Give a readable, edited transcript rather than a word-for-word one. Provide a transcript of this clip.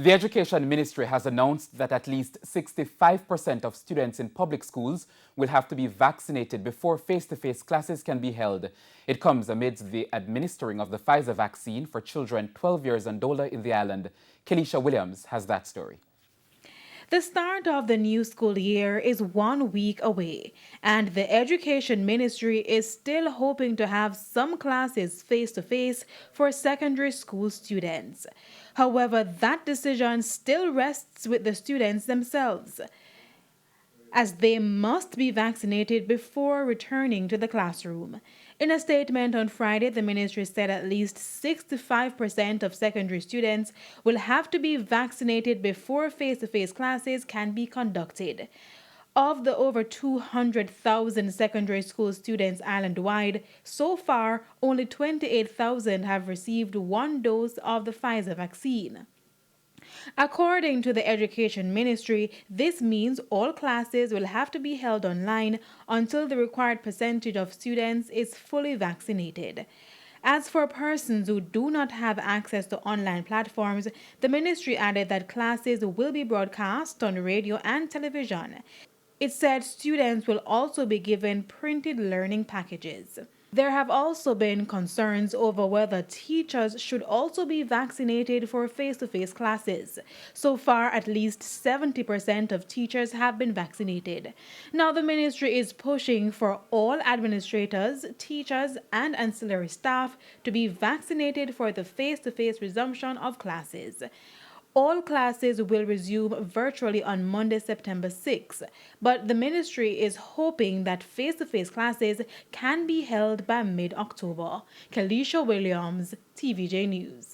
The Education Ministry has announced that at least 65% of students in public schools will have to be vaccinated before face-to-face classes can be held. It comes amidst the administering of the Pfizer vaccine for children 12 years and older in the island. Kelisha Williams has that story. The start of the new school year is 1 week away, and the Education Ministry is still hoping to have some classes face-to-face for secondary school students. However, that decision still rests with the students themselves, as they must be vaccinated before returning to the classroom. In a statement on Friday, the ministry said at least 65% of secondary students will have to be vaccinated before face-to-face classes can be conducted. Of the over 200,000 secondary school students island-wide, so far only 28,000 have received one dose of the Pfizer vaccine. According to the Education Ministry, this means all classes will have to be held online until the required percentage of students is fully vaccinated. As for persons who do not have access to online platforms, the ministry added that classes will be broadcast on radio and television. It said students will also be given printed learning packages. There have also been concerns over whether teachers should also be vaccinated for face-to-face classes. So far, at least 70% of teachers have been vaccinated. Now, the ministry is pushing for all administrators, teachers, and ancillary staff to be vaccinated for the face-to-face resumption of classes. All classes will resume virtually on Monday, September 6, but the ministry is hoping that face-to-face classes can be held by mid-October. Kelisha Williams, TVJ News.